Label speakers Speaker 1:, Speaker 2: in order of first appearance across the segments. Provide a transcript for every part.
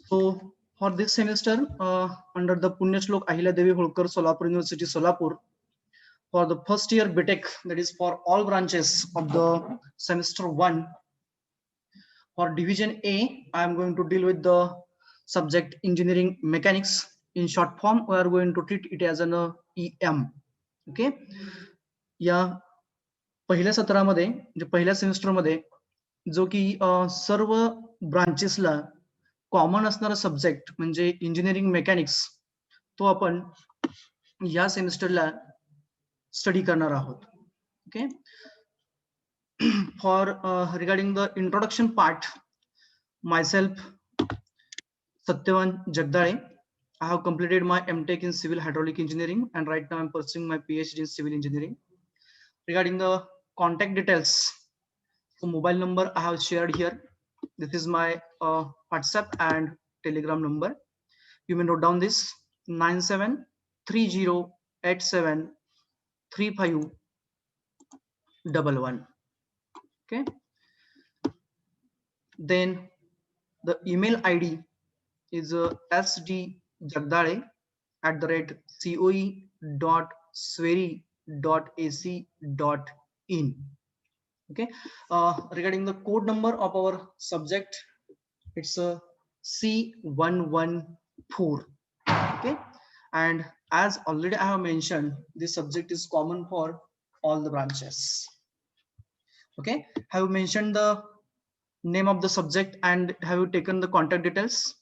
Speaker 1: So for this semester, under the Punyashlok Ahilyadevi Holkar Solapur University Solapur, for the first year BTech, that is for all branches of the semester 1, for division A, I am going to deal with the subject engineering mechanics. In short form, we are going to treat it as an EM. Okay. या पहिल्या सत्रामध्ये म्हणजे पहिल्या सेमिस्टरमध्ये जो की सर्व ब्रांचेसला common असणारा सब्जेक्ट म्हणजे इंजिनिअरिंग मेकॅनिक्स तो आपण या सेमिस्टरला स्टडी करणार आहोत. Okay. For regarding the introduction part, myself Satyavan Jagdale. I have completed my MTech in Civil Hydraulic Engineering and right now I'm pursuing my PhD in Civil Engineering. Regarding the contact details, the mobile number I have shared here. This is my WhatsApp and Telegram number. You may note down this: 9730873511. Okay. Then the email ID is sd.coe.sweri.ac.in. Okay. Regarding the code number of our subject, it's C114. Okay. And as already I have mentioned, this subject is common for all the branches. Okay. Have you mentioned the name of the subject and have you taken the contact details?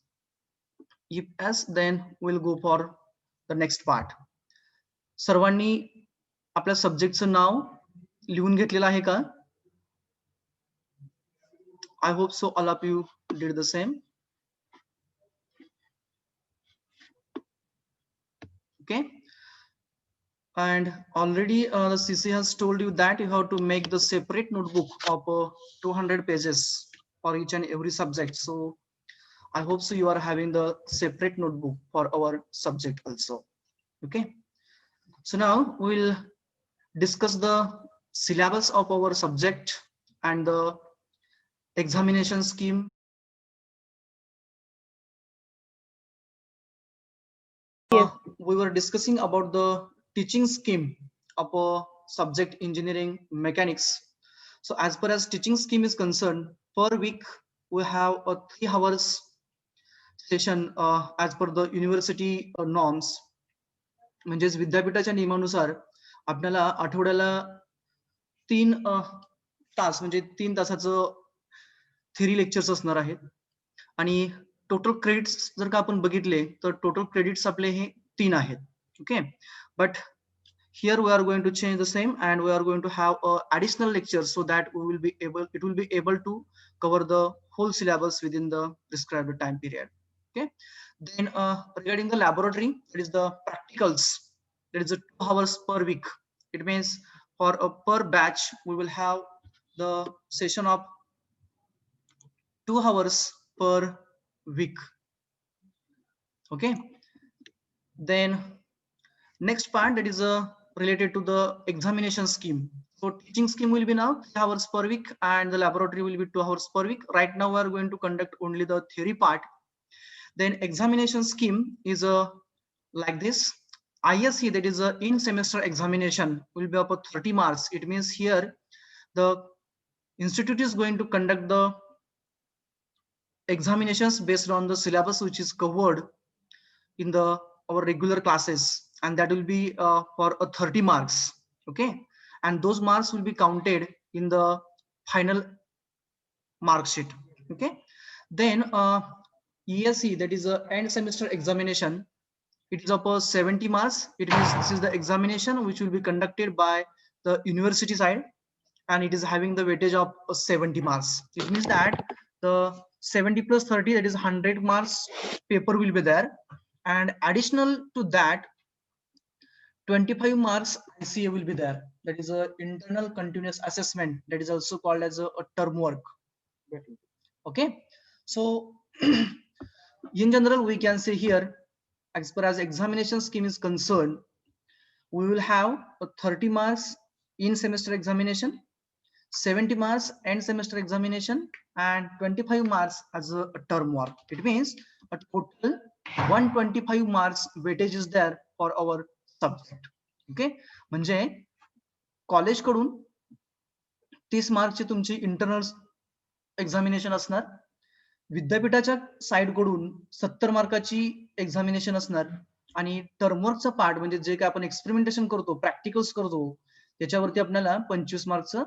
Speaker 1: If yes, then we'll go for the next part. सर्वांनी आपल्या सब्जेक्टचं नाव लिहून घेतलेलं आहे का? I hope so all of you did the same. Okay. And already the CC has told you that you have to make the separate notebook of 200 pages for each and every subject. So I hope so you are having the separate notebook for our subject also. Okay. So now we'll discuss the syllabus of our subject and the examination scheme. We were discussing about the teaching scheme of a subject engineering mechanics. So as far as teaching scheme is concerned, per week we have a 3 hours session as per the university norms. म्हणजेच विद्यापीठाच्या नियमानुसार आपल्याला आठवड्याला 3 तास म्हणजे 3 तासाचं theory lectures असणार आहेत आणि टोटल क्रेडिट्स जर का आपण बघितले तर टोटल क्रेडिट्स आपले हे 3 आहेत. Okay. But here we are going to change the same and we are going to have additional lectures so that it will be able to cover the whole syllabus within the prescribed time period. Okay. Then regarding the laboratory, that is the practicals, that is 2 hours per week. It means for a per batch we will have the session of 2 hours per week. Okay. Then next part, that is related to the examination scheme. So teaching scheme will be now 3 hours per week and the laboratory will be 2 hours per week. Right now we are going to conduct only the theory part. Then examination scheme is like this. ISE, that is in semester examination, will be up to 30 marks. It means here the institute is going to conduct the examinations based on the syllabus which is covered in the our regular classes, and that will be for 30 marks. Okay. And those marks will be counted in the final mark sheet. Okay. Then ESE, that is end semester examination, it is up 70 marks. It means this is the examination which will be conducted by the university side and it is having the weightage of 70 marks. It means that the 70 plus 30, that is 100 marks paper will be there, and additional to that 25 marks ICA will be there. That is a internal continuous assessment, that is also called as a term work. Okay. So in general we can say here, as far as examination scheme is concerned, we will have 30 marks in semester examination, 70 marks end semester examination, and 25 marks as a term work. It means a total 125 marks weightage is there for our subject. Okay, म्हणजे college कडून 30 मार्कची तुमची internal examination असणार, विद्यापीठाच्या side कडून 70 मार्काची examination असणार, आणि टर्मवर्कचा part म्हणजे जे काय आपण एक्सपेरिमेंटेशन करतो, प्रॅक्टिकल्स करतो, त्याच्यावरती आपल्याला 25 मार्कचं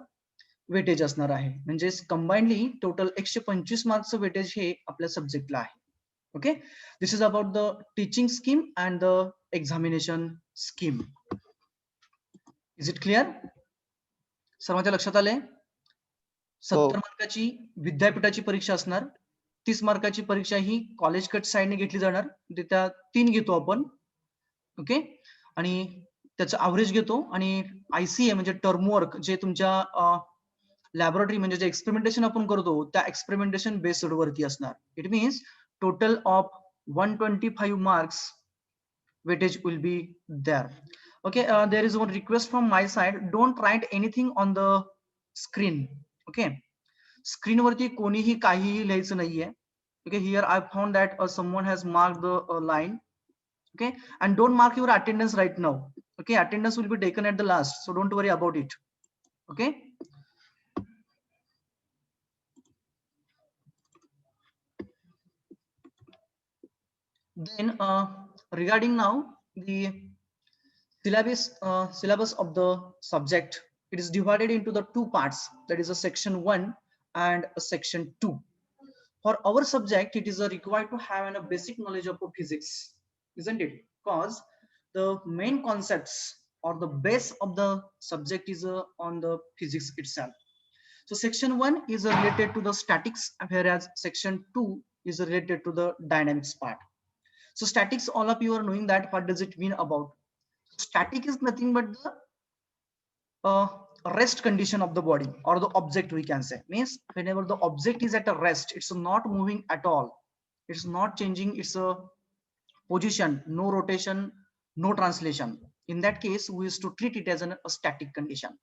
Speaker 1: वेटेज असणार आहे. म्हणजे कंबाइंडली टोटल 125 मार्क्सचं वेटेज हे आपल्या सब्जेक्टला आहे. Okay, this is about the teaching scheme and the examination scheme. Is it clear? सर्वांच्या लक्षात आले? 70 मार्काची विद्यापीठाची परीक्षा असणार, 30 मार्काची परीक्षा ही कॉलेज कट साइडने घेतली जाणार, त्या 3 घेतो आपण. ओके, आणि त्याचं ऍव्हरेज घेतो, आणि ICA म्हणजे टर्म वर्क जे तुमच्या लॅबोरेटरी म्हणजे जे एक्सपेरिमेंटेशन आपण करतो त्या एक्सपेरिमेंटेशन बेस्ड वरती असणार. It means total of 125 marks weightage will be there. Okay, there is one request from my side, don't write anything on the screen. Okay, screen वरती कोणीही काहीही लिहायचं नाहीये. Okay, here I found that someone has marked the line. Okay, and don't mark your attendance right now. Okay, attendance will be taken at the last, so don't worry about it. Okay, then regarding now the syllabus of the subject, it is divided into the two parts, that is a section 1 and a section 2. For our subject, it is required to have a basic knowledge of physics, isn't it? Because the main concepts or the base of the subject is on the physics itself. So section 1 is related to the statics, whereas section 2 is related to the dynamics part. So statics, all of you are knowing that. What does it mean about? Static is nothing but the rest condition of the body or the object, we can say. Means whenever the object is at a rest, it's not moving at all, it's not changing its position, no rotation, no translation. In that case, we used to treat it as a static condition.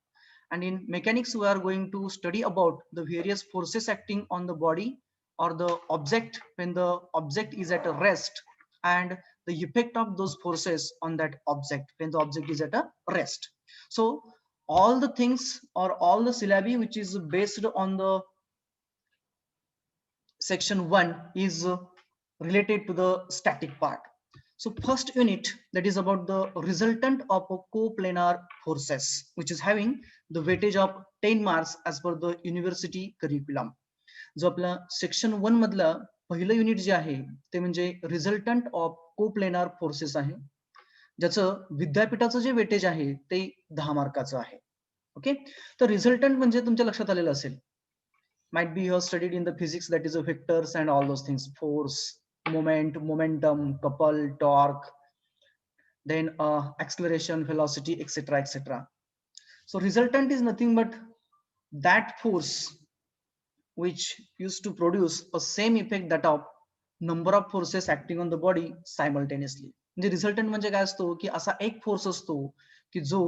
Speaker 1: And in mechanics, we are going to study about the various forces acting on the body or the object when the object is at a rest, and the effect of those forces on that object when the object is at a rest. So all the things or all the syllabi which is based on the section 1 is related to the static part. So first unit, that is about the resultant of a coplanar forces, which is having the weightage of 10 marks as per the university curriculum. जो आपला section 1 मधला पहिलं unit जे आहे ते म्हणजे resultant of coplanar forces आहे, ज्याचं विद्यापीठाचं जे वेटेज आहे ते 10 मार्काचं आहे. ओके, तर रिझल्टंट म्हणजे तुमच्या लक्षात आलेलं असेल, might be you have studied in the physics, that is a vectors and all those things, force, moment, momentum, couple, torque, then acceleration, velocity, etc, etc. So resultant is nothing but that force which used to produce a same effect that of number of forces acting on the body simultaneously. म्हणजे resultant म्हणजे काय असतो की असा एक force असतो की जो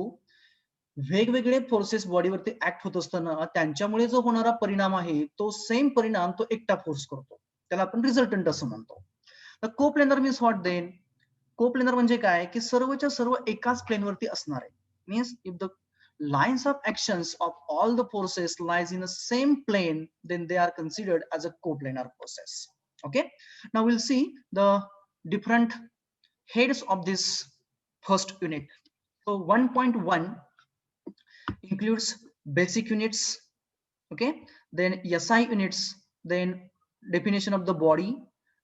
Speaker 1: वेगवेगळे फोर्सेस बॉडीवरती ऍक्ट होत असताना त्यांच्यामुळे जो होणारा परिणाम आहे तो सेम परिणाम तो एकटा फोर्स करतो, त्याला आपण रिझल्टंट असं म्हणतो. Coplanar means what then? Coplanar म्हणजे काय की सर्वच्या सर्व एकाच प्लेनवरती असणार आहे. Means if the lines of actions of all the forces lies in the same plane, then they are considered as a coplanar process. Okay, now we'll see the different heads of this first unit. So 1.1 includes basic units, okay, then SI units, then definition of the body,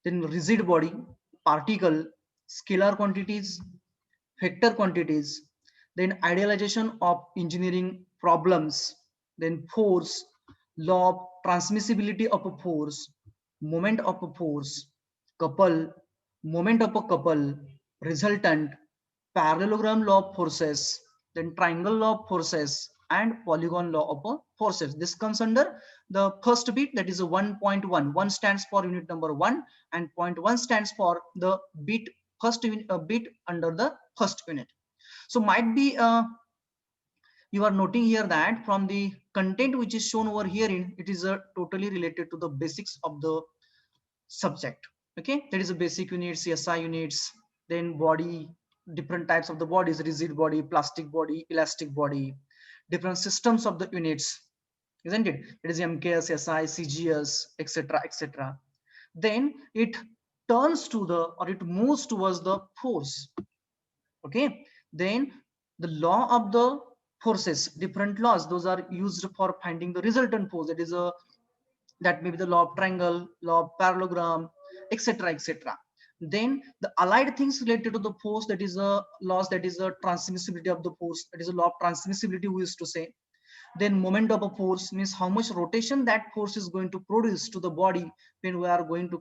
Speaker 1: then rigid body, particle, scalar quantities, vector quantities, then idealization of engineering problems, then force, law of transmissibility of a force, moment of a force, couple, moment of a couple, resultant, parallelogram law of forces, then triangle law of forces, and polygon law of forces. This comes under the first bit, that is a 1.1. 1 stands for unit number 1 and 0.1 stands for the bit first bit under the first unit. So might be you are noting here that from the content which is shown over here, it is totally related to the basics of the subject. Okay, that is the basic units, SI units, then body, different types of the bodies, rigid body, plastic body, elastic body, different systems of the units, isn't it? It is MKS, SI, CGS, etc., etc. Then it turns to the, or it moves towards the force. Okay, then the law of the forces, different laws, those are used for finding the resultant force. That is a, that may be the law of triangle, law of parallelogram, etc., etc. Then the allied things related to the force, that is a laws, that is a transmissibility of the force, that is a law of transmissibility we used to say. Then moment of a force means how much rotation that force is going to produce to the body when we are going to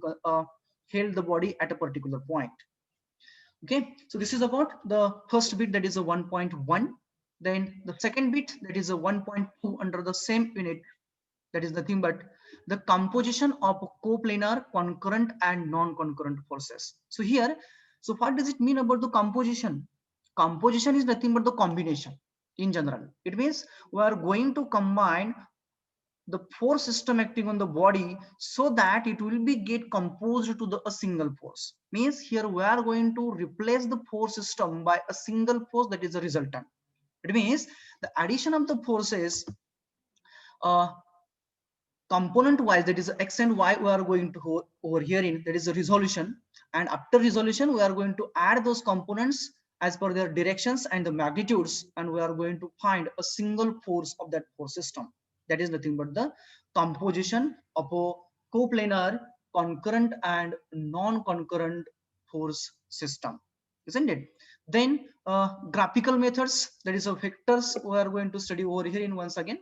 Speaker 1: hold the body at a particular point. Okay, so this is about the first bit, that is a 1.1. Then the second bit, that is a 1.2 under the same unit, that is nothing but the composition of coplanar, concurrent and non-concurrent forces. So here, so what does it mean about the composition? Composition is nothing but the combination in general. It means we are going to combine the force system acting on the body so that it will be get composed to the a single force. Means here we are going to replace the force system by a single force, that is a resultant. It means the addition of the forces component wise, that is x and y, we are going to over here in, that is a resolution, and after resolution we are going to add those components as per their directions and the magnitudes, and we are going to find a single force of that force system. That is nothing but the composition of a coplanar, concurrent and non-concurrent force system, isn't it? Then graphical methods, that is a vectors, we are going to study over here in once again.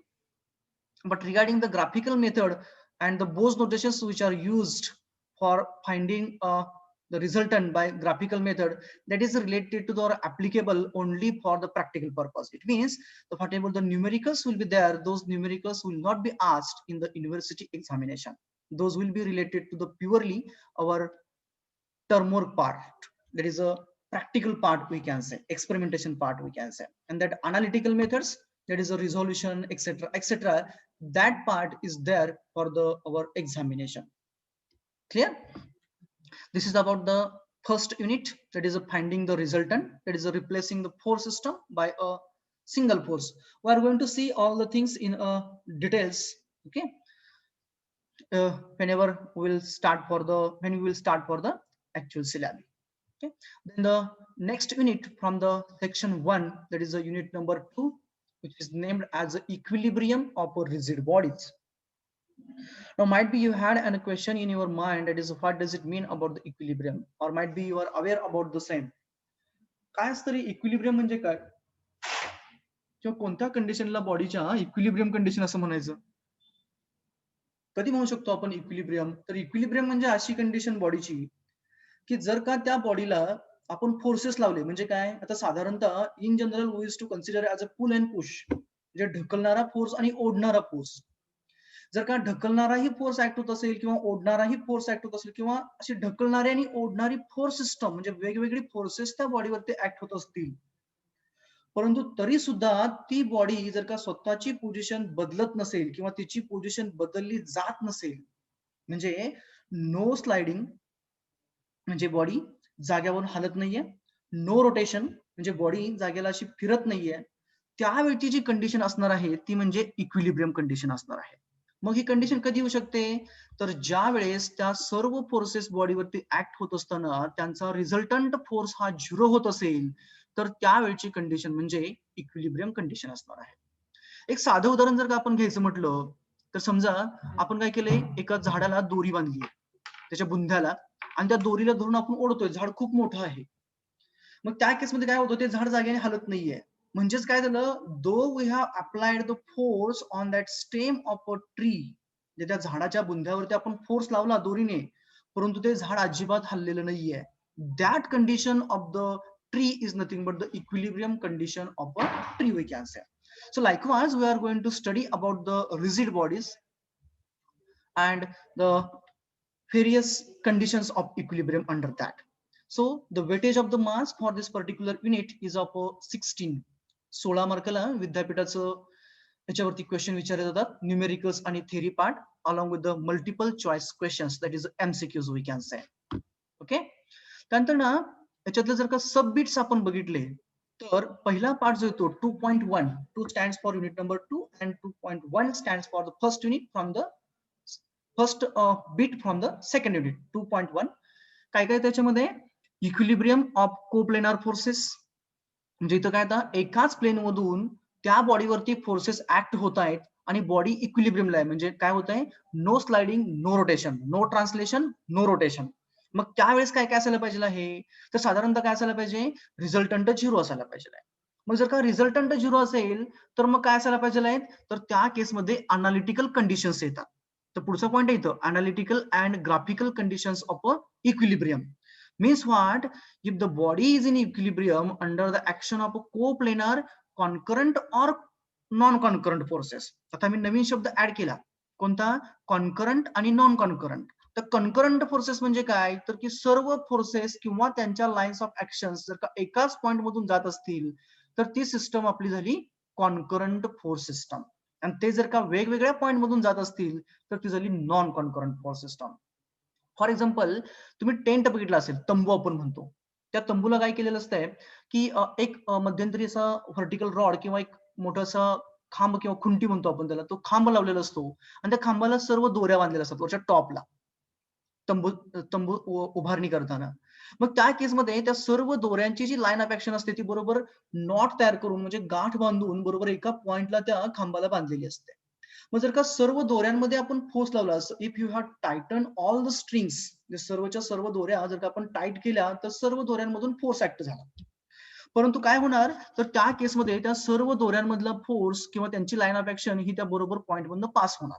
Speaker 1: But regarding the graphical method and the Bose notations which are used for finding the resultant by graphical method, that is related to the, or applicable only for the practical purpose. It means the whatever the numericals will be there, those numericals will not be asked in the university examination. Those will be related to the purely our term work part. That is a practical part, we can say, experimentation part, we can say. And that analytical methods, that is a resolution, etc., etc., that part is there for the our examination. Clear? This is about the first unit, that is a finding the resultant, that is a replacing the force system by a single force. We are going to see all the things in details. Okay, whenever we will start for the, when we will start for the actual syllabus. Okay, then the next unit from the section 1, that is a unit number 2, which is named as the equilibrium of rigid bodies. Now might be you had a question in your mind, that is what does it mean about the equilibrium, or might be you are aware about the same. काय असतं रे equilibrium म्हणजे काय, किंवा कोणत्या कंडिशनला बॉडीच्या equilibrium condition असं म्हणायचं? कधी म्हणू शकतो आपण इक्विलिब्रियम? तर इक्विलिब्रियम म्हणजे अशी कंडिशन बॉडीची की जर का त्या बॉडीला आपण फोर्सेस लावले, म्हणजे काय, आता साधारणतः in general we use to consider as a pull and push, म्हणजे ढकलणारा फोर्स आणि ओढणारा फोर्स. जर का ढकलणाराही फोर्स ऍक्ट होत असेल किंवा ओढणाराही फोर्स ऍक्ट होत असेल, किंवा अशी ढकलणारी आणि ओढणारी फोर्स सिस्टम, म्हणजे वेगवेगळी फोर्सेस त्या बॉडीवरती ऍक्ट होत असतील, परंतु तरी सुद्धा ती बॉडी जर का स्वतःची पोझिशन बदलत नसेल किंवा तिची पोझिशन बदलली जात नसेल, म्हणजे नो स्लाइडिंग, म्हणजे बॉडी जाग्यावरून हलत नाहीये, नो रोटेशन, म्हणजे बॉडी जागेला अशी फिरत नाहीये, त्यावेळची जी कंडिशन असणार आहे ती म्हणजे इक्विलिब्रियम कंडिशन असणार आहे. मग ही कंडिशन कधी येऊ शकते, तर ज्या वेळेस त्या सर्व फोर्सेस बॉडीवरती ऍक्ट होत असताना त्यांचा रिझल्टंट फोर्स हा 0 होत असेल, तर त्यावेळची कंडिशन म्हणजे इक्विलिब्रियम कंडिशन असणार आहे. एक साधं उदाहरण जर का आपण घ्यायचं म्हटलं, तर समजा आपण काय केलंय, एका झाडाला दोरी बांधली त्याच्या बुंध्याला, आणि त्या दोरीला धरून आपण ओढतोय, झाड खूप मोठं आहे. मग त्या केसमध्ये काय होतं, ते झाड जागेने हलत नाहीये. म्हणजेच काय झालं, though we have applied the force on that stem of a tree, त्या झाडाच्या बुंध्यावरती आपण फोर्स लावला दोरीने, परंतु ते झाड अजिबात हललेलं नाहीये. That condition of the tree is nothing but the equilibrium condition of a tree, we can say. So likewise we are going to study about the rigid bodies and the various conditions of equilibrium under that. So the weightage of the mass for this particular unit is of 16. 16 मार्काला विद्यापीठाचं याच्यावरती question विचारले जातात, numericals आणि theory part along with the multiple choice questions, that is MCQs we can say. Okay. त्यानंतर ना याच्यातले जर का सब बिट्स आपण बघितले तर पहिला पार्ट जो येतो 2.1, 2 stands for unit number 2 and 2.1 stands for the first unit from the first beat from the second unit 2.1. काय काय त्याच्यामध्ये इक्विलिब्रियम ऑफ कोप्लेनार फोर्सेस, म्हणजे इथं काय आता एकाच प्लेन मधून त्या बॉडीवरती फोर्सेस ऍक्ट होत आहेत आणि बॉडी इक्विलिब्रियमला आहे, म्हणजे काय होत आहे, no sliding, no rotation, no translation, no rotation. मग त्यावेळेस काय काय असायला पाहिजे आहे, तर साधारणतः काय असायला पाहिजे, रिझल्टंट 0 असायला पाहिजे आहे. मग जर का रिझल्टंट 0 असेल तर मग काय असायला पाहिजे आहेत, तर त्या केसमध्ये अनालिटिकल कंडिशन्स येतात. तर पुढचा पॉईंट आहे इथं, analytical and graphical conditions of a equilibrium. Means what, if the body is in equilibrium under the action of a coplanar concurrent or non-concurrent forces. आता मी नवीन शब्द ऍड केला, कोणता, कॉन्करंट आणि नॉन कॉन्करंट. तर कॉन्करंट फोर्सेस म्हणजे काय, तर की सर्व फोर्सेस किंवा त्यांच्या लाईन्स ऑफ ऍक्शन जर का एकाच पॉइंट मधून जात असतील तर ती सिस्टम आपली झाली कॉन्करंट फोर्स सिस्टम. आणि ते जर का वेगवेगळ्या पॉइंट मधून जात असतील तर ती झाली non concurrent force system. For example, तुम्ही टेंट बघितला असेल, तंबू आपण म्हणतो, त्या तंबूला काय केलेलं असतंय की एक मध्यंतरी असा व्हर्टिकल रॉड किंवा एक मोठासा खांब किंवा खुंटी म्हणतो आपण त्याला, तो खांब लावलेला असतो आणि त्या खांबाला सर्व दोऱ्या बांधलेल्या असतात वरच्या टॉपला, तंबू तंबू उभारणी करताना. मग त्या केसमध्ये त्या सर्व दोऱ्यांची जी लाईन ऑफ ऍक्शन असते ती बरोबर नॉट तयार करून, म्हणजे गाठ बांधून बरोबर एका पॉइंटला त्या खांबाला बांधलेली असते. मग जर का सर्व दोऱ्यांमध्ये आपण फोर्स लावला, if you have Titan all the strings, सर्वच्या सर्व दोऱ्या जर का आपण टाईट केल्या तर सर्व दोऱ्यांमधून फोर्स ऍक्ट झाला. परंतु काय होणार, तर त्या केसमध्ये त्या सर्व दोऱ्यांमधला फोर्स किंवा त्यांची लाईन ऑफ ऍक्शन ही त्या बरोबर पॉइंट मधून पास होणार.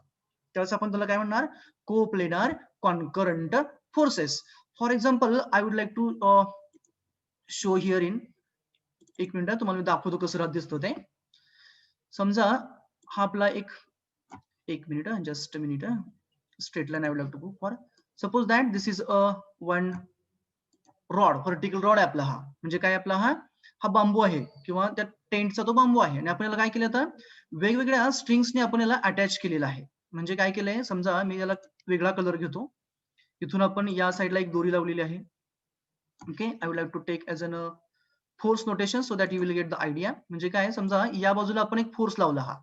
Speaker 1: त्यावेळेस आपण त्याला काय म्हणणार, coplanar concurrent forces. For example, I would like to show here in, एक मिनिट तुम्हाला मी दाखवतो कसं दिसतो ते. समजा हा आपला एक minute, just a minute, straight line I would like to go for. Suppose that this is a one rod, vertical rod आहे आपला, हा म्हणजे काय, आपला हा बांबू आहे किंवा त्या टेंटचा तो बांबू आहे आणि आपण याला काय केलं, तर वेगवेगळ्या स्ट्रिंग्सने आपण याला अटॅच केलेला आहे. म्हणजे काय केलंय, समजा मी याला वेगळा कलर घेतो, इथून आपण या साईडला एक दोरी लावलेली आहे. Okay, I would like to take as an force notation so that you will get the idea. म्हणजे काय, समजा या बाजूला आपण एक फोर्स लावला, हा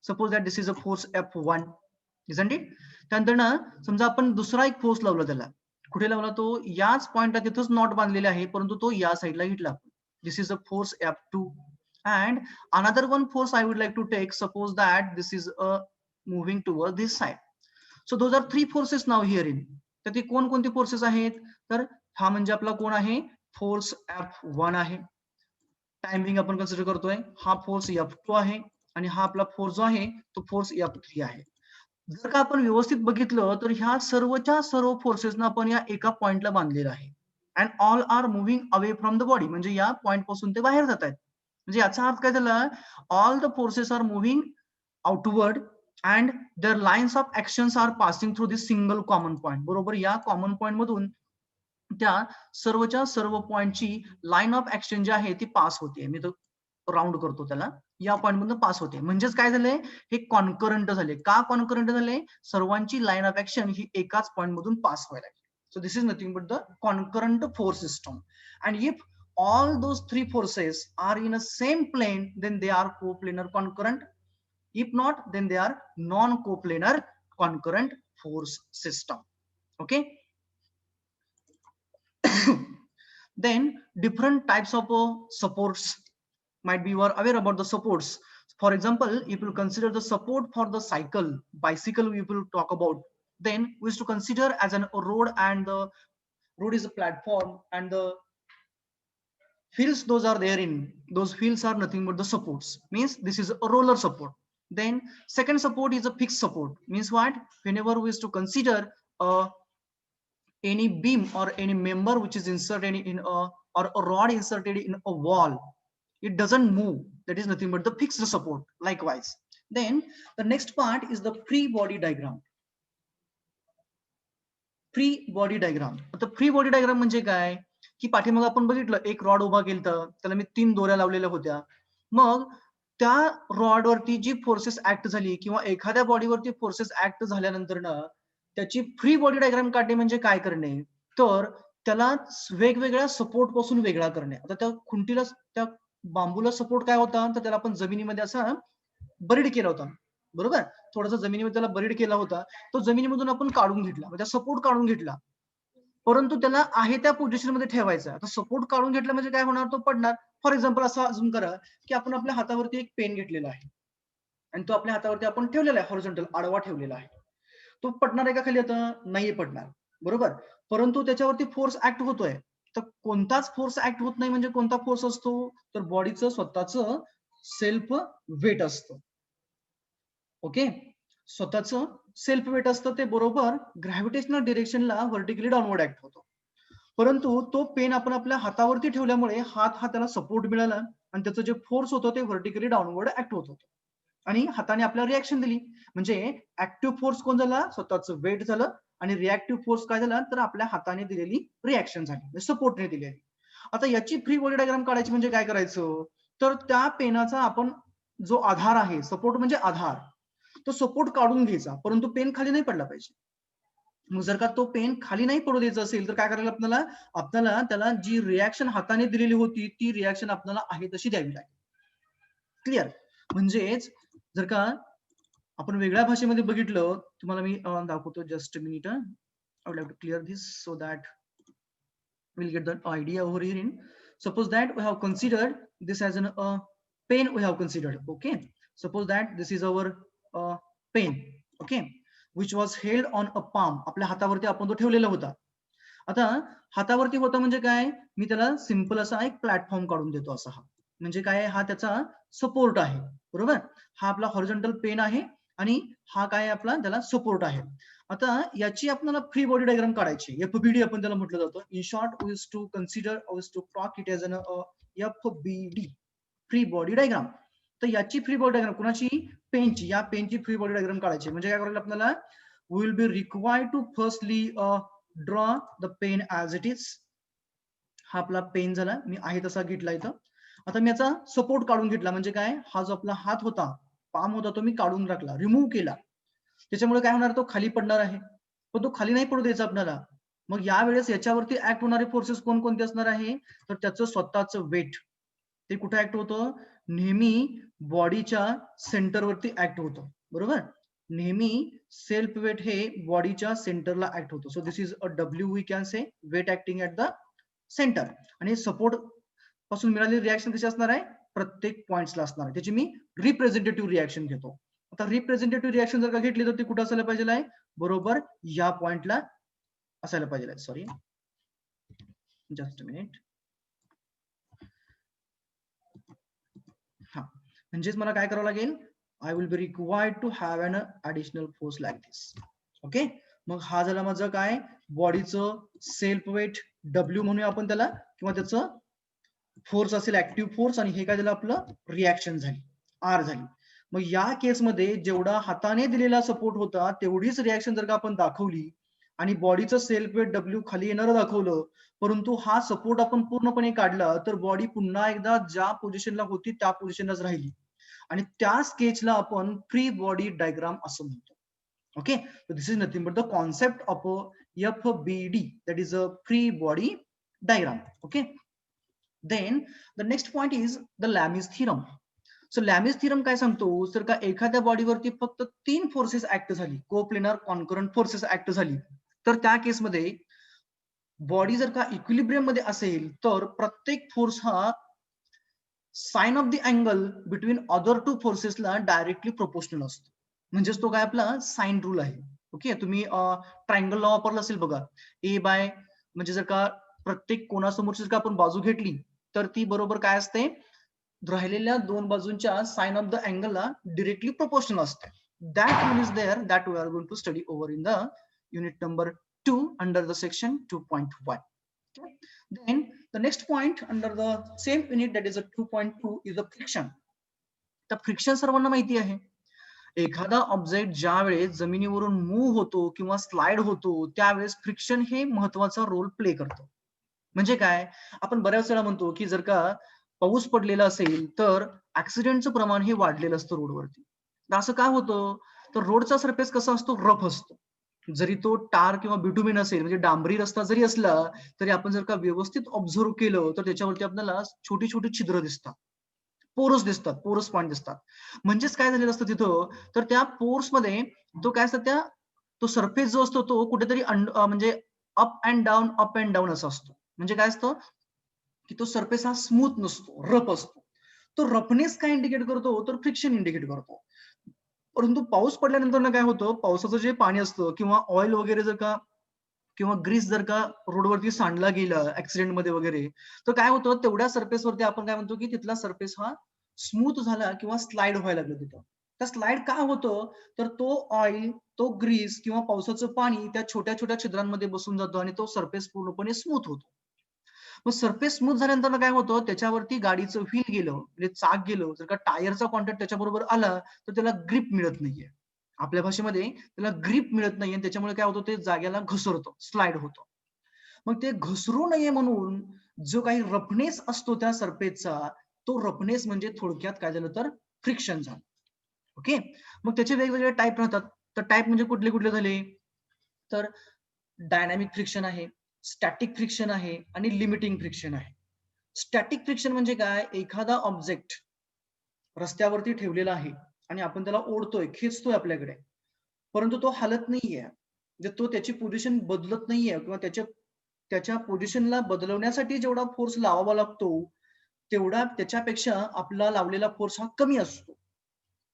Speaker 1: suppose that this is a force F1, isn't it? त्यानंतर ना समजा आपण दुसरा एक फोर्स लावला, त्याला कुठे लावला, तो याच पॉइंटला, तिथंच नॉट बांधलेले आहे परंतु तो या साईडला घेतला. This is a force F2 and another one force I would like to take, suppose that this is a moving toward this side. So those are 3 forces now here in. तर ते कोणकोणते फोर्सेस आहेत, तर हा म्हणजे आपला कोण आहे, फोर्स F1 आहे. टायमिंग आपण कन्सिडर करतोय, हा फोर्स F2 आहे आणि हा आपला फोर्स जो आहे तो फोर्स F3 आहे. जर का आपण व्यवस्थित बघितलं तर ह्या सर्वच्या सर्व फोर्सेसना आपण या एका पॉइंटला बांधलेलं आहे. And all are moving away from the body, म्हणजे या पॉइंट पासून ते बाहेर जात आहेत. म्हणजे याचा अर्थ काय झाला, all the forces are moving outward and their lines of actions are passing through this single common point. बरोबर, या कॉमन पॉइंट मधून त्या सर्वच्या सर्व पॉइंटची लाईन ऑफ ऍक्शन जी आहे ती पास होते. मी तो राऊंड करतो त्याला, या पॉइंट मधून पास होते. म्हणजेच काय झालंय, हे कॉन्करंट झाले. का कॉन्करंट झाले, सर्वांची लाईन ऑफ ऍक्शन ही एकाच पॉइंट मधून पास व्हायला लागली. So this is nothing but the concurrent force system. And if all those 3 forces are in a same plane, then they are coplanar concurrent. If not, then they are non-coplanar concurrent force system. Okay. Then different types of supports, might be you are aware about the supports. For example, if you consider the support for the bicycle we will talk about, then we used to consider as a road, and the road is a platform and the wheels those are there in, those wheels are nothing but the supports, means this is a roller support. Then second support is a fixed support, means what, whenever we used to consider any beam or any member which is inserted in a, or a rod inserted in a wall, it doesn't move, that is nothing but the fixed support. Likewise, then the next part is the free body diagram. Free body diagram. आता free body diagram म्हणजे काय, की पाठीमागे आपण बघितलं एक rod उभा केलता, त्याला मी 3 दोऱ्या लावलेल्या होत्या. मग त्या रॉड वरती जी फोर्सेस ऍक्ट झाली किंवा एखाद्या बॉडीवरती फोर्सेस ऍक्ट झाल्यानंतर ना त्याची फ्री बॉडी डायग्राम काढणे म्हणजे काय करणे, तर त्याला वेगवेगळ्या सपोर्ट पासून वेगळा करणे. आता त्या खुंटीला, त्या बांबूला सपोर्ट काय होता, तर त्याला आपण जमिनीमध्ये असा बरीड केला होता, बरोबर. थोडासा जमिनीमध्ये त्याला बरीड केला होता. तो जमिनीमधून आपण काढून घेतला, म्हणजे सपोर्ट काढून घेतला, परंतु त्याला आहे त्या पोझिशन मध्ये ठेवायचा. आता सपोर्ट काढून घेतला म्हणजे काय होणार, तो पडणार. फॉर एक्झाम्पल असं अजून करा की आपण आपल्या हातावरती एक पेन घेतलेला आहे आणि तो आपल्या हातावरती आपण ठेवलेला आहे, हॉरिझॉन्टल आडवा ठेवलेला आहे. तो पडणार आहे का खाली, आता नाही पडणार, बरोबर. परंतु त्याच्यावरती फोर्स ऍक्ट होतोय. तर कोणताच फोर्स ऍक्ट होत नाही म्हणजे कोणता फोर्स असतो, तर बॉडीचं स्वतःचं सेल्फ वेट असतं. ओके, स्वतःचं सेल्फ वेट असतं, ते बरोबर ग्रॅव्हिटेशनल डिरेक्शनला व्हर्टिकली डाऊनवर्ड ऍक्ट होतो. परंतु तो पेन आपण आपल्या हातावरती ठेवल्यामुळे हात हा त्याला सपोर्ट मिळाला आणि त्याचं जे फोर्स होतं ते व्हर्टिकली डाऊनवर्ड ऍक्ट होत होतं आणि हाताने आपल्याला रिॲक्शन दिली. म्हणजे ऍक्टिव्ह फोर्स कोण झाला, स्वतःचं वेट झालं, आणि रिॲक्टिव्ह फोर्स काय झाला, तर आपल्या हाताने दिलेली रिॲक्शन झाली, सपोर्टने दिलेली. आता याची फ्री बॉडी डायग्राम काढायची म्हणजे काय करायचं, तर त्या पेनाचा आपण जो आधार आहे, सपोर्ट म्हणजे आधार, तो सपोर्ट काढून घ्यायचा, परंतु पेन खाली नाही पडला पाहिजे. मग जर का तो पेन खाली नाही पडू द्यायचा असेल तर काय करायला आपल्याला, आपल्याला त्याला जी रिॲक्शन हाताने दिलेली होती ती रिॲक्शन आपल्याला आहे तशी द्यावी लागेल. क्लिअर. म्हणजेच जर का आपण वेगळ्या भाषेमध्ये बघितलं, तुम्हाला मी दाखवतो, just minute. I would like to clear this so that we'll get the idea over here. In suppose that we have considered this as an pen, we have considered, okay. Suppose that this is our pen, okay, which was held on a palm. आपल्या हातावरती आपण तो ठेवलेला होता. आता हातावरती होता म्हणजे काय, मी त्याला सिंपल असा एक प्लॅटफॉर्म काढून देतो असा. हा म्हणजे काय, हा त्याचा सपोर्ट आहे, बरोबर. हा आपला हॉरिझॉन्टल पेन आहे आणि हा काय आपला त्याला सपोर्ट आहे. आता याची आपल्याला फ्री बॉडी डायग्राम काढायची, एफबीडी आपण त्याला म्हटलं जातं. In short we to consider to talk it as an FBD, free body diagram. तर याची फ्री बॉडी डायग्राम कुणाची, पेनची, या पेनची फ्री बॉडी डायग्राम काढायची. म्हणजे काय करायला आपल्याला, we will be required to firstly draw the pen as it is. हा आपला पेन झाला, मी आहे तसा घेतला इथं. आता मी याचा सपोर्ट काढून घेतला म्हणजे काय, हा जो आपला हात होता, पाम होता, तो मी काढून टाकला, रिमूव्ह केला. त्याच्यामुळे काय होणार, तो खाली पडणार आहे, पण तो खाली नाही पडू द्यायचा आपल्याला. मग यावेळेस याच्यावरती ऍक्ट होणारे फोर्सेस कोणकोणते असणार आहे, तर त्याचं स्वतःचं वेट, ते कुठे ऍक्ट होतं, नेहमी बॉडीच्या सेंटरवरती ऍक्ट होतं, बरोबर. नेहमी सेल्फ वेट हे बॉडीच्या सेंटरला ऍक्ट होतं. So this is a W, we can say weight acting at the centre. आणि सपोर्ट पासून मिळालेली रिॲक्शन कशी असणार आहे, प्रत्येक पॉइंट्सला असणार आहे. त्याची मी रिप्रेझेंटेटिव्ह रिॲक्शन घेतो. आता रिप्रेझेंटेटिव्ह रिॲक्शन जर का घेतली तर ती कुठं असायला पाहिजे आहे, बरोबर या पॉइंटला असायला पाहिजे. Sorry, just a minute. हा, म्हणजेच मला काय करावं लागेल, I will be required to have an additional force like this. Okay, मग हा झाला माझं काय, बॉडीचं सेल्फ वेट डब्ल्यू म्हणूया आपण त्याला, किंवा त्याचं फोर्स असेल ऍक्टिव्ह फोर्स, आणि हे काय झालं आपलं रिॲक्शन झाली, आर झाली. मग या केसमध्ये जेवढा हाताने दिलेला सपोर्ट होता तेवढीच रिॲक्शन जर का आपण दाखवली आणि बॉडीचं सेल्फ वेट डब्ल्यू खाली येणारं दाखवलं, परंतु हा सपोर्ट आपण पूर्णपणे काढला तर बॉडी पुन्हा एकदा ज्या पोझिशनला होती त्या पोझिशनलाच राहिली, आणि त्या स्केचला आपण फ्री बॉडी डायग्राम असं म्हणतो. Okay, so this is nothing but the concept of a FBD, that is a free body diagram. Okay, then the next point is the Lami's theorem. So Lami's theorem काय सांगतो, तर का एखाद्या बॉडीवरती फक्त 3 forces act झाली, coplanar concurrent forces act झाली, तर त्या केसमध्ये बॉडी जर का इक्विलिब्रियम मध्ये असेल तर प्रत्येक फोर्स हा sine of the angle between other two फोर्सेसला डायरेक्टली प्रोपोर्शनल असतो. म्हणजेच तो काय आपला साइन रूल आहे. ओके, तुम्ही ट्रायंगल लॉ वापरला असेल बघा, ए बाय, म्हणजे जर का प्रत्येक कोणासमोरची जर का आपण बाजू घेतली तर ती बरोबर काय असते, राहिलेल्या दोन बाजूंच्या साइन ऑफ द अँगलला डिरेक्टली प्रोपोर्शनल असते. That rule is there, that we are going to study over in the unit number 2 under the section 2.1. Then the next point under the same unit, that is a 2.2, is the friction. तर friction सर्वांना माहिती आहे, एखादा object ज्या वेळेस जमिनीवरून move होतो किंवा स्लाइड होतो त्यावेळेस फ्रिक्शन हे महत्वाचा रोल प्ले करतो. म्हणजे काय, आपण बऱ्याच वेळा म्हणतो की जर का पाऊस पडलेला असेल तर ऍक्सिडेंटचं प्रमाण हे वाढलेलं असतं रोडवरती. असं काय होतं, तर रोडचा सरफेस कसा असतो, रफ असतो. जरी तो टार किंवा बिटुमिन असेल, म्हणजे डांबरी रस्ता जरी असला, तरी आपण जर का व्यवस्थित ऑब्झर्व्ह केलं, तर त्याच्यावरती आपल्याला छोटी छोटी छिद्र दिसतात, पोरस दिसतात, पोरस पॉइंट दिसतात. म्हणजेच काय झालेलं असतं तिथं, तर त्या पोर्समध्ये तो काय असतं, तो सरफेस जो असतो तो कुठेतरी म्हणजे अप अँड डाऊन असा असतो. म्हणजे काय असतं, की तो सरफेस हा स्मूथ नसतो, रफ असतो. तो रफनेस काय इंडिकेट करतो, तर फ्रिक्शन इंडिकेट करतो. परंतु पाऊस पडल्यानंतर काय होतं, पावसाचं जे पाणी असतं किंवा ऑइल वगैरे जर का किंवा ग्रीस जर का रोडवरती सांडला गेला ऍक्सिडेंटमध्ये वगैरे, तर काय होतं, तेवढ्या सरफेसवरती आपण काय म्हणतो, की तिथला सरफेस हा स्मूथ झाला किंवा स्लाइड व्हायला लागलं तिथं. त्या स्लाइड का होतं, तर तो ऑइल, तो ग्रीस किंवा पावसाचं पाणी त्या छोट्या छोट्या छिद्रांमध्ये बसून जातो आणि तो सरफेस पूर्णपणे स्मूथ होतो. मग सरफेस स्मूथ झाल्यानंतर काय होतं, त्याच्यावरती गाडीचं व्हील गेलं, म्हणजे चाक गेलं, जर का टायरचा कॉन्टॅक्ट त्याच्याबरोबर आला, तर त्याला ग्रिप मिळत नाहीये. आपल्या भाषेमध्ये त्याला ग्रिप मिळत नाहीये आणि त्याच्यामुळे काय होतं, ते जागेला घसरतं, स्लाइड होतं. मग ते घसरू नये म्हणून जो काही रफनेस असतो त्या सरफेसचा, तो रफनेस म्हणजे थोडक्यात काय झालं तर फ्रिक्शन झालं. ओके. मग त्याचे वेगवेगळे टाईप राहतात. तर टाईप म्हणजे कुठले कुठले झाले, तर डायनॅमिक फ्रिक्शन आहे, स्टॅटिक फ्रिक्शन आहे आणि लिमिटिंग फ्रिक्शन आहे. स्टॅटिक फ्रिक्शन म्हणजे काय, एखादा ऑब्जेक्ट रस्त्यावरती ठेवलेला आहे आणि आपण त्याला ओढतोय, खेचतोय आपल्याकडे, परंतु तो हलत नाहीये. म्हणजे तो त्याची पोझिशन बदलत नाहीये किंवा त्याच्या त्याच्या पोझिशनला बदलवण्यासाठी जेवढा फोर्स लावावा लागतो, तेवढा त्याच्यापेक्षा आपला लावलेला फोर्स हा कमी असतो.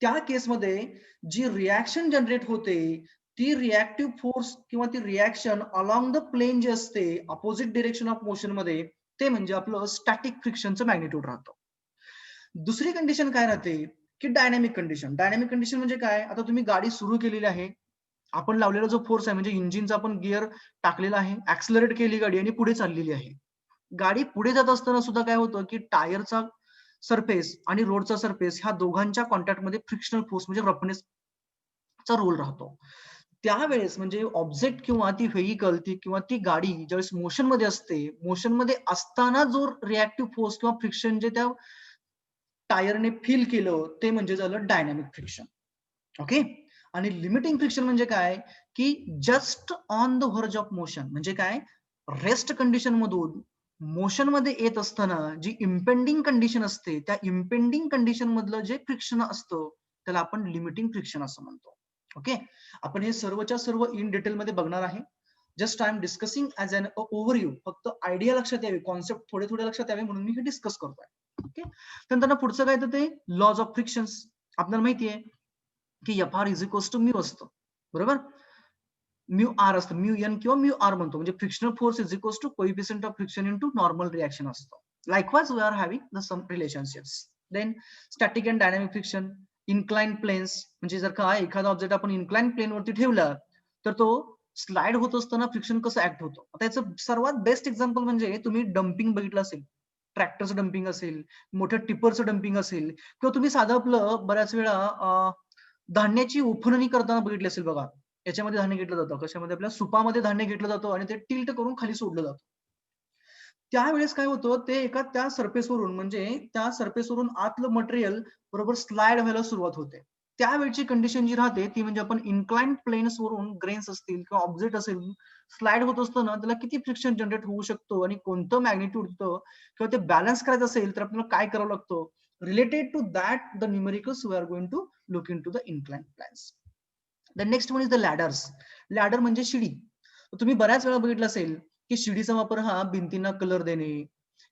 Speaker 1: त्या केसमध्ये जी रिएक्शन जनरेट होते, ती रिएक्टिव्ह फोर्स किंवा ती रिएक्शन अलोंग द प्लेन जे असते, अपोजिट डिरेक्शन ऑफ मोशनमध्ये, ते म्हणजे आपलं स्टॅटिक फ्रिक्शनचं मॅग्निट्यूड राहतं. दुसरी कंडिशन काय राहते, की डायनॅमिक कंडिशन. डायनॅमिक कंडिशन म्हणजे काय, आता तुम्ही गाडी सुरू केलेली आहे, आपण लावलेला जो फोर्स आहे म्हणजे इंजिनचा आपण गिअर टाकलेला आहे, ऍक्सलरेट केली गाडी आणि पुढे चाललेली आहे. गाडी पुढे जात असताना सुद्धा काय होतं, की टायरचा सरफेस आणि रोडचा सरफेस ह्या दोघांच्या कॉन्टॅक्टमध्ये फ्रिक्शनल फोर्स म्हणजे रफनेसचा रोल राहतो. त्यावेळेस म्हणजे ऑब्जेक्ट किंवा ती व्हेइकल किंवा ती गाडी ज्यावेळेस मोशनमध्ये असते, मोशनमध्ये असताना जो रिएक्टिव्ह फोर्स किंवा फ्रिक्शन जे त्या टायरने फील केलं, ते म्हणजे झालं डायनॅमिक फ्रिक्शन. ओके. आणि लिमिटिंग फ्रिक्शन म्हणजे काय, की just on the Verge of motion. म्हणजे काय, रेस्ट कंडिशन मधून मोशन मध्ये येत असताना जी इम्पेंडिंग कंडिशन असते, त्या इम्पेंडिंग कंडिशन मधलं जे फ्रिक्शन असतं, त्याला आपण लिमिटिंग फ्रिक्शन असं म्हणतो. ओके. आपण हे सर्वच्या सर्व इन डिटेल मध्ये बघणार आहे. Just I am discussing as an overview, फक्त आयडिया लक्षात यावी, कॉन्सेप्ट थोडे थोडे लक्षात यावे म्हणून मी हे डिस्कस करतोय. ओके. त्यानंतर पुढचं काय, तर ते लॉज ऑफ फ्रिक्शन्स. आपल्याला माहिती आहे की F R is equals to mu असतं, बरोबर. म्यू आर असतं, म्यू एन किंवा म्यू आर म्हणतो, म्हणजे frictional force is equals to coefficient of friction into normal reaction असतं. Likewise we are having the same relationships. Then static and dynamic friction. Incline planes, म्हणजे जर का एखादा object आपण इन्क्लाइन प्लेन वरती ठेवला, तर तो स्लाइड होत असताना फ्रिक्शन कसं ऍक्ट होतं. आता याचं सर्वात बेस्ट एक्झाम्पल म्हणजे तुम्ही डम्पिंग बघितलं असेल, ट्रॅक्टरचं डम्पिंग असेल, मोठ्या टिपरचं डम्पिंग असेल, किंवा तुम्ही साधं आपलं बऱ्याच वेळा धान्याची उफणणी करताना बघितली असेल बघा. याच्यामध्ये धान्य घेतलं जातं. कशामध्ये, आपल्या सुपामध्ये धान्य घेतलं जातं आणि ते टिल्ट करून खाली सोडलं जातं. त्यावेळेस काय होतं, ते एका त्या सरफेसवरून म्हणजे त्या सरफेसवरून आतलं मटेरियल बरोबर स्लाइड व्हायला सुरुवात होते. त्यावेळची कंडिशन जी राहते ती म्हणजे आपण इन्क्लाइन्ड प्लेन्स वरून ग्रेन्स असतील किंवा ऑब्जेक्ट असेल, स्लाइड होत असताना त्याला किती फ्रिक्शन जनरेट होऊ शकतो आणि कोणतं मॅग्निट्यूड होतं किंवा ते बॅलन्स करायचं असेल तर आपल्याला काय करावं लागतं. Related to that the numericals we are going to look into the inclined planes. The next one is the ladders. Ladder म्हणजे शिडी. तुम्ही बऱ्याच वेळा बघितलं असेल की शिडीचा वापर हा भिंतींना कलर देणे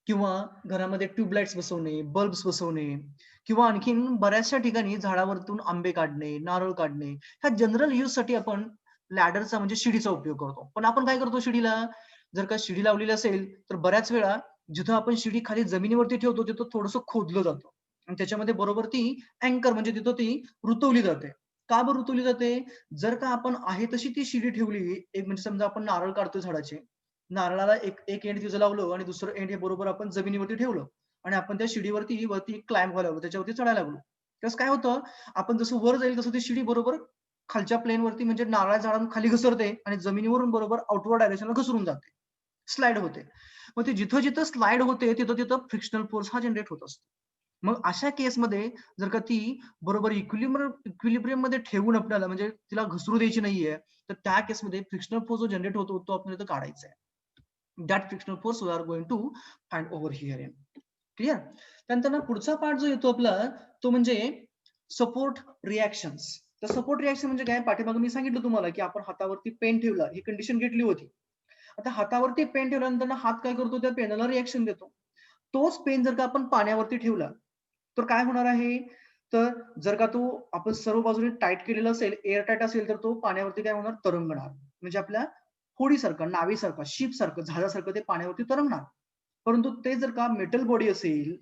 Speaker 1: किंवा घरामध्ये ट्यूबलाइट्स बसवणे, बल्ब्स बसवणे किंवा आणखीन बऱ्याचशा ठिकाणी झाडावरतून आंबे काढणे, नारळ काढणे, ह्या जनरल यूज साठी आपण लॅडरचा म्हणजे शिडीचा उपयोग करतो. पण आपण काय करतो शिडीला, जर का शिडी लावलेली असेल तर बऱ्याच वेळा जिथं आपण शिडी खाली जमिनीवरती ठेवतो तिथं थोडंसं खोदलं जातं आणि त्याच्यामध्ये बरोबर ती अँकर म्हणजे तिथं ती रुतवली जाते. का बरं रुतवली जाते, जर का आपण आहे तशी ती शिडी ठेवली, एक म्हणजे समजा आपण नारळ काढतो झाडाचे, नारळाला एक एक एंड तिचं लावलं आणि दुसरं एंड हे बरोबर आपण जमिनीवरती ठेवलं आणि आपण त्या शिडीवरती वरती क्लाइंब व्हायला लागलो, त्याच्यावरती चढायला लागलो. त्यास काय होतं, आपण जसं वर जाईल तसं ती शिडी बरोबर खालच्या प्लेन वरती म्हणजे नारळाच्या झाडावरून खाली घसरते आणि जमिनीवरून बरोबर आउटवर्ड डायरेक्शनला घसरून जाते, स्लाइड होते. मग ते जिथं जिथं स्लाइड होते तिथं तिथं फ्रिक्शनल फोर्स हा जनरेट होत असतो. मग अशा केसमध्ये जर का ती बरोबर इक्विलिब्रियम मध्ये ठेवून आपल्याला म्हणजे तिला घसरू द्यायची नाहीये, तर त्या केसमध्ये फ्रिक्शनल फोर्स जो जनरेट होतो तो आपल्याला इथं काढायचा आहे. That frictional force we are going to find over here in. Clear? त्यानंतर पुढचा पार्ट जो येतो आपला तो म्हणजे सपोर्ट रिॲक्शन्स. तर सपोर्ट रिॲक्शन म्हणजे काय? पाठीमागे मी सांगितलं तुम्हाला की आपण हातावरती पेन ठेवला, ही कंडिशन घेतली होती. आता हातावरती पेन ठेवल्यानंतर हात काय करतो? त्या पेनाला रिॲक्शन देतो. तोच पेन जर का आपण पाण्यावरती ठेवला तर काय होणार आहे? तर जर का तो आपण सर्व बाजूने टाईट केलेला असेल, एअर टाईट असेल, तर तो पाण्यावरती काय होणार? तरंगणार. म्हणजे आपल्या होडीसारखं, नावेसारखं, शिपसारखं, जहाजासारखं ते पाण्यावरती तरंगणार. परंतु ते जर का मेटल बॉडी असेल,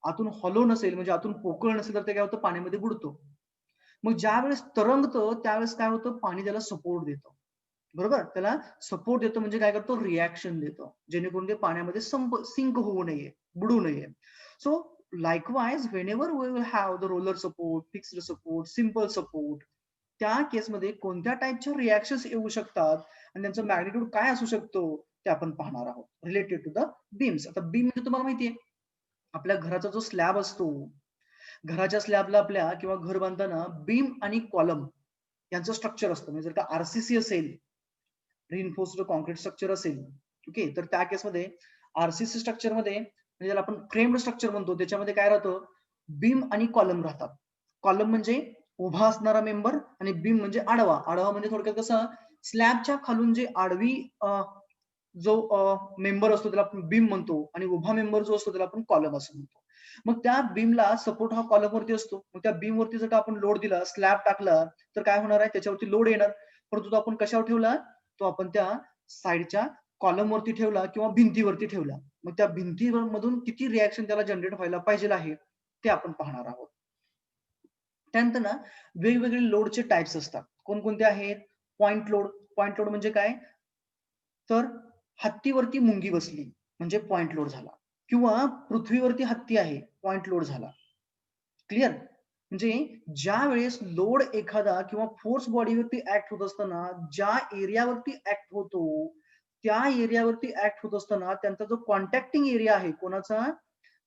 Speaker 1: आतून हॉलो नसेल, म्हणजे आतून पोकळ नसेल, तर ते काय होतं? पाण्यामध्ये बुडतो. मग ज्यावेळेस तरंगतं त्यावेळेस काय होतं? पाणी त्याला सपोर्ट देतं. बरोबर? त्याला सपोर्ट देतो म्हणजे काय करतो? रिॲक्शन देतो. जेणेकरून ते पाण्यामध्ये सिंक होऊ नये, बुडू नये. So likewise whenever we will have the roller support, fixed support, simple support, त्या केसमध्ये कोणत्या टाईपच्या रिॲक्शन्स येऊ शकतात आणि त्यांचं मॅग्निट्यूड काय असू शकतो ते आपण पाहणार आहोत रिलेटेड टू द बीम्स. आता बीम म्हणजे तुम्हाला माहितीये आपल्या घराचा जो स्लॅब असतो, घराच्या स्लॅबला आपल्या किंवा घर बांधताना बीम आणि कॉलम यांचं स्ट्रक्चर असतं. म्हणजे जर का आरसीसी असेल, रिइन्फोर्स्ड कॉन्क्रीट स्ट्रक्चर असेल, ओके, तर त्या केसमध्ये आरसीसी स्ट्रक्चर मध्ये म्हणजे ज्याला आपण फ्रेम्ड स्ट्रक्चर म्हणतो त्याच्यामध्ये काय राहतं? बीम आणि कॉलम राहतात. कॉलम म्हणजे उभा असणारा मेंबर आणि बीम म्हणजे आडवा. आडवा म्हणजे थोडक्यात कसं? स्लॅबच्या खालून जे आडवी जो मेंबर असतो त्याला आपण बीम म्हणतो आणि उभा मेंबर जो असतो त्याला आपण कॉलम असं म्हणतो. मग त्या बीमला सपोर्ट हा कॉलम वरती असतो. मग त्या बीम वरती जर का आपण लोड दिला, स्लॅब टाकला, तर काय होणार आहे? त्याच्यावरती लोड येणार. परंतु तो आपण कशावर ठेवला? तो आपण त्या साईडच्या कॉलम वरती ठेवला किंवा भिंतीवरती ठेवला. मग त्या भिंतीमधून किती रिॲक्शन त्याला जनरेट व्हायला पाहिजे आहे ते आपण पाहणार आहोत. त्यानंतर ना वेगवेगळे लोडचे टाइप्स असतात. कोणकोणते आहेत? Point load. पॉइंट लोड म्हणजे काय? तर हत्तीवरती मुंगी बसली म्हणजे पॉइंट लोड झाला किंवा पृथ्वीवरती हत्ती आहे, पॉइंट लोड झाला. क्लिअर? म्हणजे ज्या वेळेस लोड एखादा किंवा फोर्स बॉडीवरती ऍक्ट होत असताना ज्या एरियावरती ऍक्ट होतो त्या एरियावरती ऍक्ट होत असताना त्यांचा जो कॉन्टॅक्टिंग एरिया आहे कोणाचा?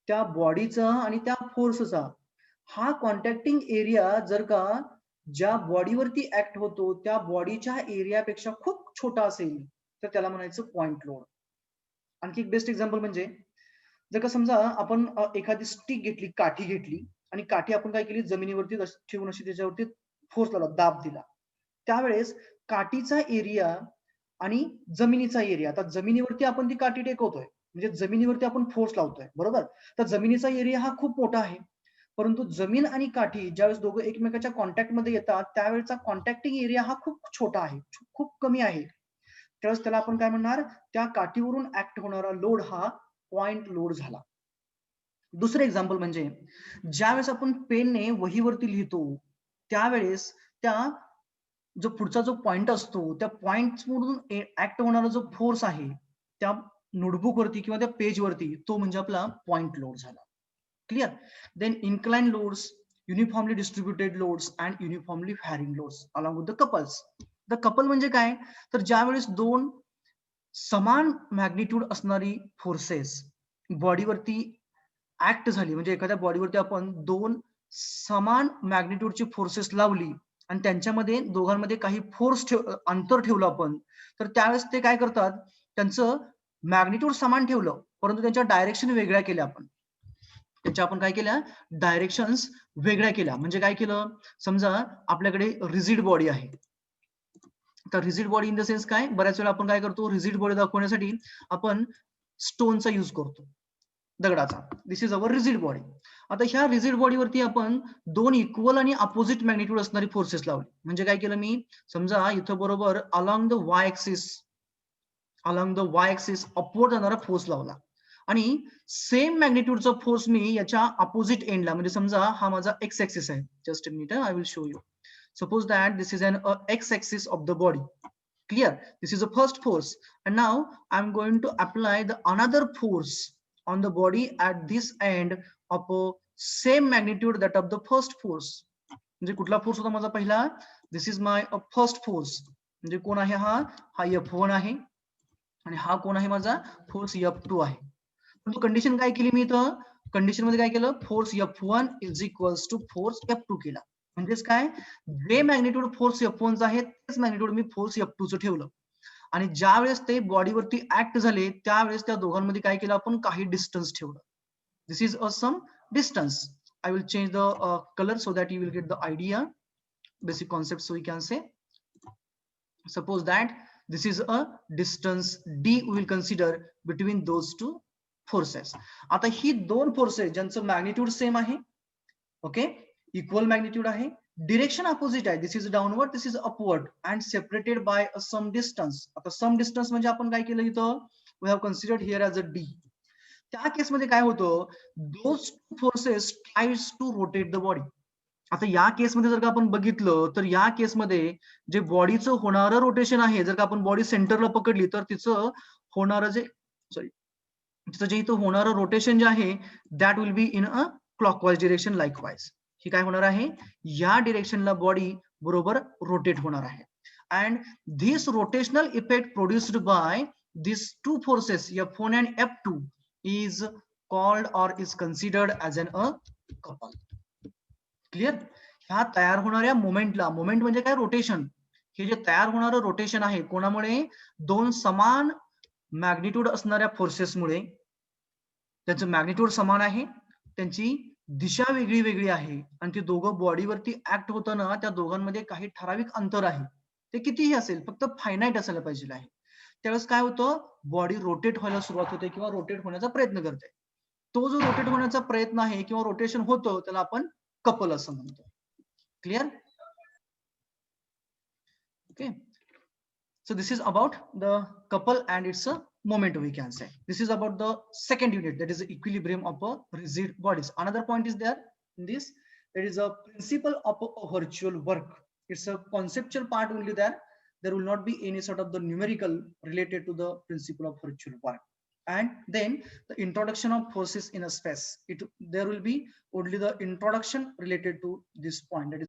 Speaker 1: त्या बॉडीचा आणि त्या फोर्सचा. हा कॉन्टॅक्टिंग एरिया जर का ज्या बॉडीवरती ऍक्ट होतो त्या बॉडीच्या एरियापेक्षा खूप छोटा असेल तर त्याला म्हणायचं पॉइंट लोड. आणखी एक बेस्ट एक्झाम्पल म्हणजे जर का समजा आपण एखादी स्टिक घेतली, काठी घेतली आणि काठी आपण काय केली? जमिनीवरती ठेवून अशी त्याच्यावरती फोर्स लावला, दाब दिला. त्यावेळेस काठीचा एरिया आणि जमिनीचा एरिया, आता जमिनीवरती आपण ती काठी टेकवतोय म्हणजे जमिनीवरती आपण फोर्स लावतोय, बरोबर? तर जमिनीचा एरिया हा खूप मोठा आहे. परंतु जमीन आणि काठी ज्यावेळेस दोघं एकमेकाच्या कॉन्टॅक्ट मध्ये येतात त्यावेळेचा कॉन्टॅक्टिंग एरिया हा खूप छोटा आहे, खूप कमी आहे. त्यावेळेस त्याला आपण काय म्हणणार? त्या काठीवरून ऍक्ट होणारा लोड हा पॉइंट लोड झाला. दुसरं एक्झाम्पल म्हणजे ज्यावेळेस आपण पेनने वहीवरती लिहितो त्यावेळेस त्या जो पुढचा जो पॉइंट असतो त्या पॉइंट मधून ऍक्ट होणारा जो फोर्स आहे त्या नोटबुक वरती किंवा त्या पेज वरती तो म्हणजे आपला पॉइंट लोड झाला. Clear? Then incline loads, uniformly distributed loads and uniformly varying loads along with the couples. The couple म्हणजे काय? तर ज्यावेळेस दोन समान मॅग्निट्यूड असणारी फोर्सेस बॉडीवरती ऍक्ट झाली म्हणजे एखाद्या बॉडीवरती आपण दोन समान मॅग्निट्यूडची फोर्सेस लावली आणि त्यांच्यामध्ये दोघांमध्ये काही अंतर ठेवलं आपण तर त्यावेळेस ते काय करतात? त्यांचं मॅग्निट्यूड समान ठेवलं परंतु त्यांच्या डायरेक्शन वेगळ्या केल्या आपण. त्याच्या आपण काय केल्या? डायरेक्शन्स वेगळ्या केल्या. म्हणजे काय केलं? समजा आपल्याकडे रिजिड बॉडी आहे. तर rigid body in the sense काय? बऱ्याच वेळा आपण काय करतो? रिजिड बॉडी दाखवण्यासाठी आपण स्टोनचा यूज करतो, दगडाचा. दिस इज अवर रिजिड बॉडी. आता ह्या रिजिड बॉडीवरती आपण दोन इक्वल आणि अपोजिट मॅग्निट्यूड असणारी फोर्सेस लावली. म्हणजे काय केलं मी? समजा इथं बरोबर along the Y axis upward जाणारा फोर्स लावला आणि सेम मॅग्निट्यूडचा फोर्स मी याच्या अपोजिट एंडला म्हणजे समजा हा माझा एक्स ऍक्सिस आहे. Just a minute, I will show you. Suppose that this is an x-axis of the body. Clear? This is the first force, and now I'm going to apply the another force on the body at this end of a same magnitude that of the first force. म्हणजे कुठला force होता माझा पहिला? This is my first force. म्हणजे कोण आहे हा? हा F1 आहे आणि हा कोण आहे माझा? फोर्स F2 आहे. पण कंडिशन काय केली मी इथं? कंडिशन मध्ये काय केलं, force F1 is equals to force F2 केला. म्हणजेच काय, जे मॅग्निट्यूड फोर्स F1 आहे तेच मॅग्निट्यूड मी फोर्स F2 चं ठेवलं. आणि ज्या वेळेस ते बॉडीवरती ऍक्ट झाले त्यावेळेस त्या दोघांमध्ये काय केलं आपण, काही डिस्टन्स ठेवलं. This is a some distance. I will change the color so that you will get the idea, basic concept. So we can say, suppose that this is a distance D we will consider between those two forces. आता ही दोन forces ज्यांचं magnitude same आहे, okay, equal magnitude आहे, direction opposite आहे, this is downward, this is upward and separated by some distance. आता some distance म्हणजे आपण काय केलं इथं, we have considered here as a D. त्या केसमध्ये काय होतं, those forces tries to rotate the body. आता या केसमध्ये जर का आपण बघितलं तर या केसमध्ये जे बॉडीचं होणारं रोटेशन आहे, जर का आपण बॉडी सेंटरला पकडली तर तिचं होणारं जे तिचं जे इथं होणारं रोटेशन जे आहे that will be in a clockwise direction likewise. ही काय होणार आहे, या डिरेक्शनला बॉडी बरोबर रोटेट होणार आहे. And this rotational effect produced by these two forces F1 and F2 is called or is considered as an a couple. Clear. ह्या तयार होणाऱ्या मोमेंटला, मोमेंट म्हणजे काय, रोटेशन, हे जे तयार होणारं रोटेशन आहे कोणामुळे, दोन समान मॅग्निट्यूड असणाऱ्या फोर्सेसमुळे. त्यांचं मॅग्निट्यूड समान आहे, त्यांची दिशा वेगळी वेगळी आहे आणि ते दोघं बॉडीवरती ऍक्ट होताना त्या दोघांमध्ये काही ठराविक अंतर आहे, ते कितीही असेल, फक्त फायनाईट असायला पाहिजे आहे. त्यावेळेस काय होतं, बॉडी रोटेट व्हायला सुरुवात होते किंवा रोटेट होण्याचा प्रयत्न करते. तो जो रोटेट होण्याचा प्रयत्न आहे किंवा रोटेशन होतं त्याला आपण कपल असं म्हणतो. Clear. Okay. So this is about the couple and its a moment, we can say. This is about the second unit, that is the equilibrium of a rigid bodies. Another point is there in this, it is a principle of a virtual work. It's a conceptual part only there. There will not be any sort of the numerical related to the principle of virtual work. And then the introduction of forces in a space. There will be only the introduction related to this point, that is